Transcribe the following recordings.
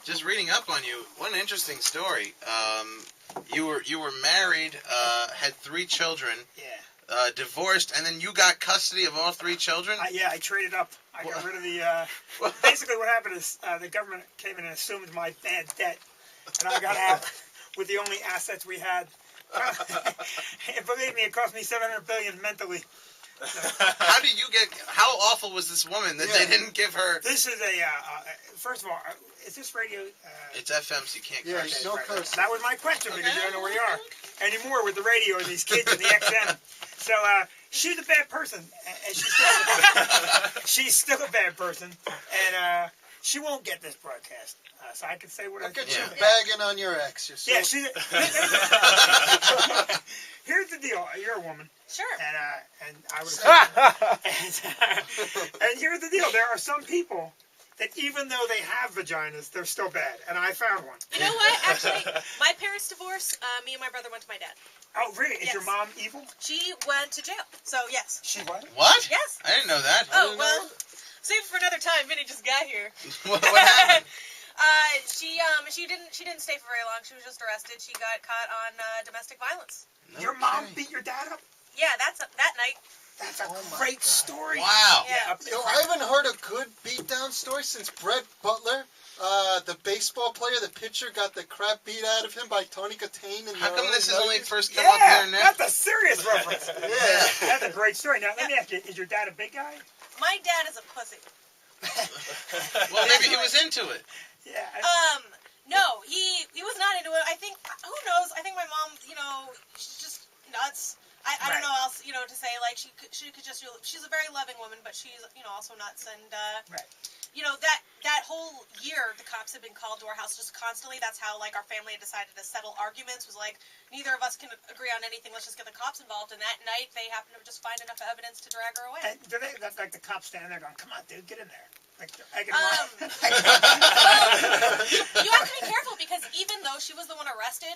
just reading up on you, what an interesting story. You were married, had 3 children. Yeah. Divorced, and then you got custody of all 3 children? Yeah, I traded up. I got rid of the... basically what happened is the government came in and assumed my bad debt, and I got out with the only assets we had. Believe me, it cost me $700 billion mentally. How did you get... How awful was this woman that they didn't give her... This is a... first of all, is this radio... It's FM, so you can't curse. No curse. That was my question, because you don't know where you are anymore with the radio and these kids and the XM. So, she's a bad person, and she's still a bad person, and she won't get this broadcast. So I can say what I Look at you bagging on your ex. You're so she's... Here's the deal. You're a woman. Sure. And I would and here's the deal. There are some people that even though they have vaginas, they're still bad. And I found one. You know what? Actually, my parents divorced. Me and my brother went to my dad. Oh, really? Is your mom evil? She went to jail. So, yes. She what? What? Yes. I didn't know that. Oh, well, save it for another time. Vinny just got here. What happened? She didn't stay for very long. She was just arrested. She got caught on domestic violence. Your mom beat your dad up? Yeah, that night. That's a great story. Wow. Yeah. I haven't heard a good beatdown story since Brett Butler, the baseball player, the pitcher, got the crap beat out of him by Tony Katane. How come this is only first come up here now? That's a serious reference. That's a great story. Now, let me ask you, is your dad a big guy? My dad is a pussy. Well, maybe he was into it. Yeah. No, he was not into it. I think, who knows? I think my mom, she's just nuts. I don't know what else, to say. Like, she could just, she's a very loving woman, but she's, also nuts. And, that whole year, the cops had been called to our house just constantly. That's how, like, our family had decided to settle arguments. Was like, neither of us can agree on anything. Let's just get the cops involved. And that night, they happened to just find enough evidence to drag her away. And do they, that's like the cops standing there going, come on, dude, get in there. Like, you have to be careful because even though she was the one arrested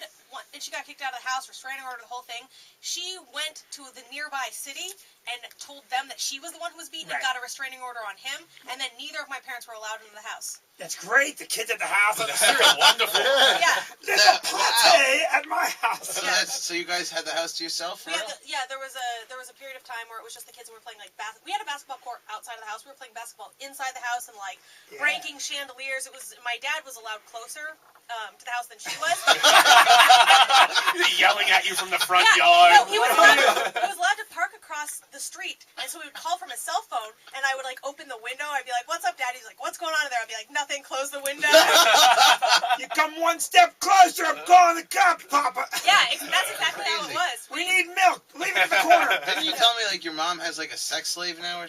and she got kicked out of the house, restraining order, the whole thing, she went to the nearby city and told them that she was the one who was beaten and got a restraining order on him, and then neither of my parents were allowed into the house. That's great. The kids at the house. That's wonderful. Yeah. There's a party at my house. So you guys had the house to yourself? There was a period of time where it was just the kids and we were playing like we had a basketball court outside of the house. We were playing basketball inside the house and like breaking chandeliers. It was my dad was allowed closer to the house than she was. Yelling at you from the front yard. No, he was allowed to park across the street, and so we would call from his cell phone, and I would like open the window. I'd be like, "What's up, Dad?" He's like, "What's going on in there?" I'd be like, "Nothing." Close the window. You come one step closer, I'm calling the cops, Papa. Yeah, that's exactly how it was. We need milk. Leave it in the corner. Didn't you tell me like your mom has like a sex slave now or